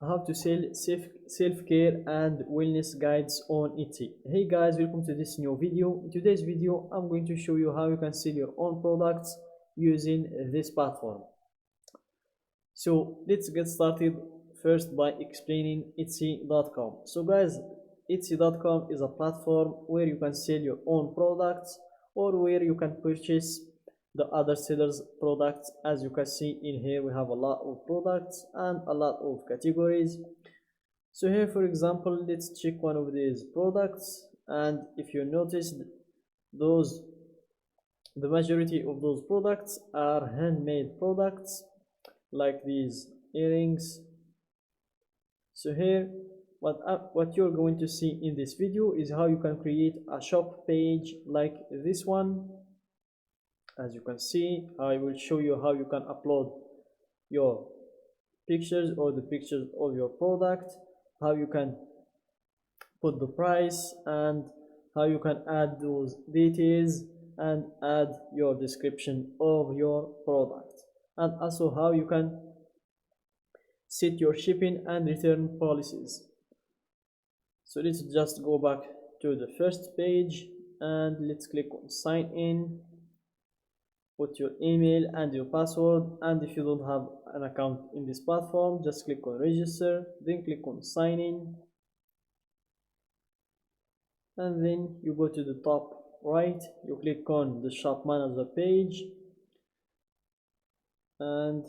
how to sell self-care and wellness guides on Etsy. Hey guys, welcome to this new video. In today's video I'm going to show you how you can sell your own products using this platform. So let's get started first by explaining Etsy.com. So guys, Etsy.com is a platform where you can sell your own products or where you can purchase the other sellers products. As you can see in here, we have a lot of products and a lot of categories. So here, for example, let's check one of these products, and if you notice, the majority of those products are handmade products, like these earrings. So here, what you're going to see in this video is how you can create a shop page like this one. As you can see, I will show you how you can upload your pictures or the pictures of your product, how you can put the price, and how you can add those details and add your description of your product, and also how you can set your shipping and return policies. So let's just go back to the first page and let's click on sign in. Put your email and your password, and if you don't have an account in this platform, just click on register, then click on sign in, and then you go to the top right, you click on the shop manager page, and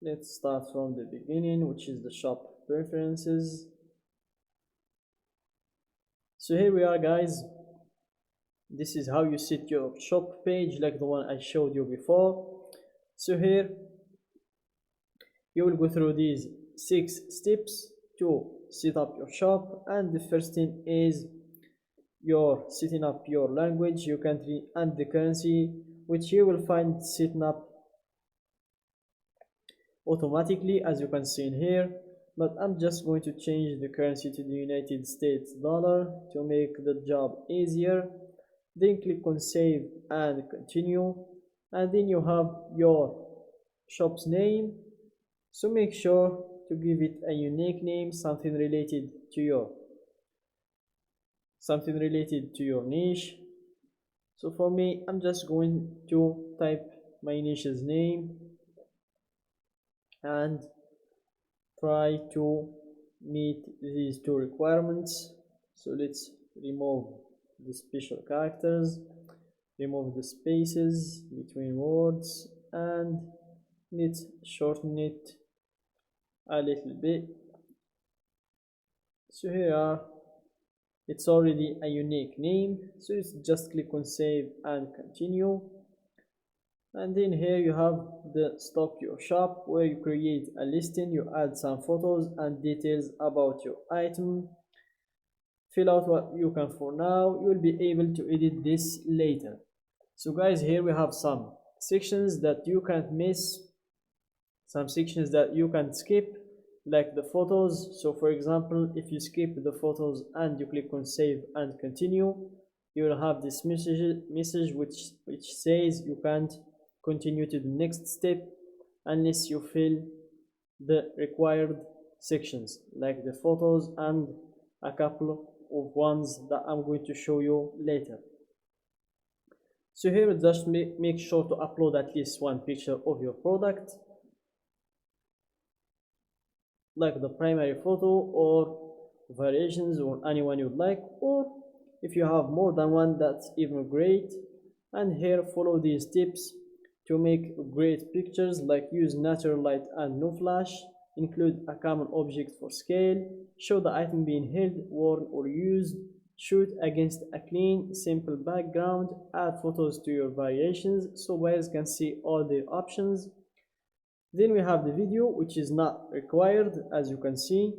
let's start from the beginning, which is the shop preferences. So here we are, guys. This is how you set your shop page, like the one I showed you before. So here you will go through these 6 steps to set up your shop, and the first thing is your setting up your language, your country, and the currency, which you will find setting up automatically, as you can see in here. But I'm just going to change the currency to the United States dollar to make the job easier. Then click on save and continue, and then you have your shop's name. So make sure to give it a unique name, something related to your niche. So for me, I'm just going to type my niche's name and try to meet these 2 requirements. So let's remove the special characters, remove the spaces between words, and let's shorten it a little bit. So here it's already a unique name, so let's just click on save and continue. And then here you have the stock your shop, where you create a listing, you add some photos and details about your item. Fill out what you can for now. You will be able to edit this later. So guys, here we have some sections that you can't miss, some sections that you can skip, like the photos. So for example, if you skip the photos and you click on save and continue, you will have this message which says you can't continue to the next step unless you fill the required sections, like the photos and a couple of ones that I'm going to show you later. So here, just make sure to upload at least 1 picture of your product, like the primary photo or variations or anyone you'd like, or if you have more than one, that's even great. And here, follow these tips to make great pictures, like use natural light and no flash, include a common object for scale, show the item being held, worn, or used, shoot against a clean, simple background, add photos to your variations so buyers can see all their options. Then we have the video, which is not required, as you can see.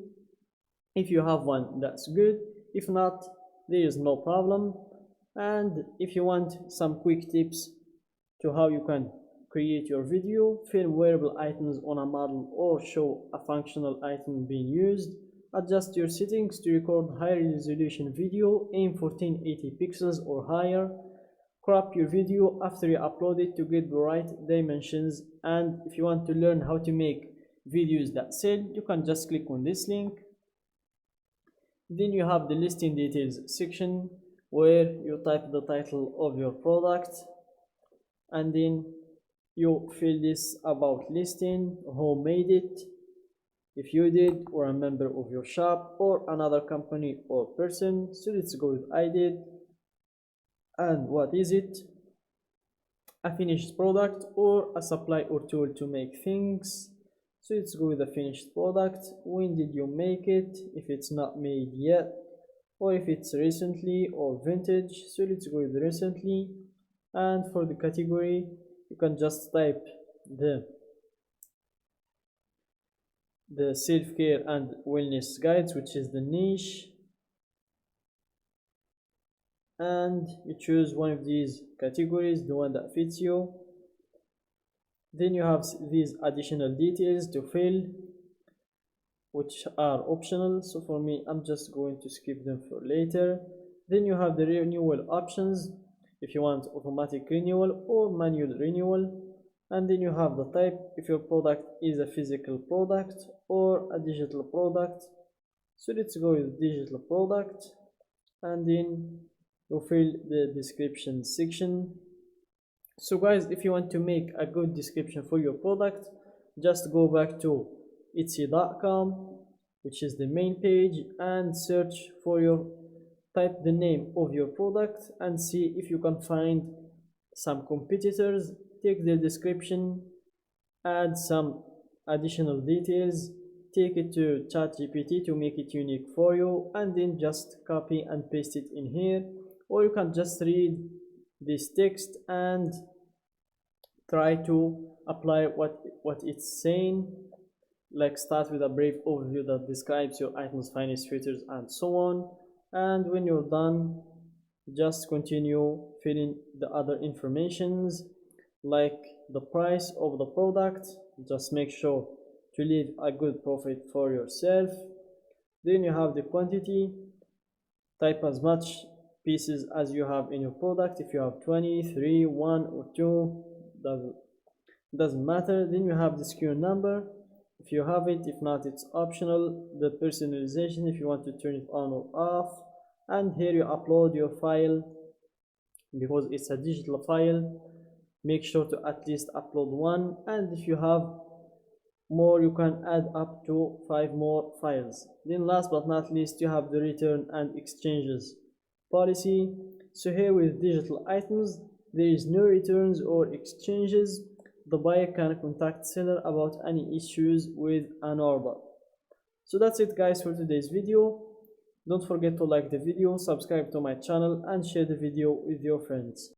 If you have one, that's good. If not, there is no problem. And if you want some quick tips to how you can create your video, film wearable items on a model, or show a functional item being used, adjust your settings to record high resolution video, aim for 1080 pixels or higher, crop your video after you upload it to get the right dimensions. And if you want to learn how to make videos that sell, you can just click on this link. Then you have the listing details section where you type the title of your product, and then you fill this about listing, who made it, if you did, or a member of your shop, or another company or person. So let's go with I did. And what is it? A finished product or a supply or tool to make things. So let's go with the finished product. When did you make it? If it's not made yet, or if it's recently or vintage. So let's go with recently. And for the category, you can just type the self-care and wellness guides, which is the niche, and you choose one of these categories, the one that fits you. Then you have these additional details to fill, which are optional. So for me, I'm just going to skip them for later. Then you have the renewal options, if you want automatic renewal or manual renewal. And then you have the type, if your product is a physical product or a digital product. So let's go with digital product, and then you fill the description section. So guys, if you want to make a good description for your product, just go back to etsy.com, which is the main page, and search for type the name of your product and see if you can find some competitors. Take their description, add some additional details, take it to ChatGPT to make it unique for you, and then just copy and paste it in here. Or you can just read this text and try to apply what it's saying, like start with a brief overview that describes your item's finest features and so on. And when you're done, just continue filling the other informations, like the price of the product. Just make sure to leave a good profit for yourself. Then you have the quantity, type as much pieces as you have in your product. If you have 20, 3, 1 or 2, doesn't matter. Then you have the SKU number, if you have it. If not, it's optional. The personalization, if you want to turn it on or off. And here you upload your file, because it's a digital file. Make sure to at least upload one, and if you have more, you can add up to 5 more files. Then last but not least, you have the return and exchanges policy. So here with digital items, there is no returns or exchanges. The buyer can contact seller about any issues with an order. So that's it guys for today's video. Don't forget to like the video, subscribe to my channel, and share the video with your friends.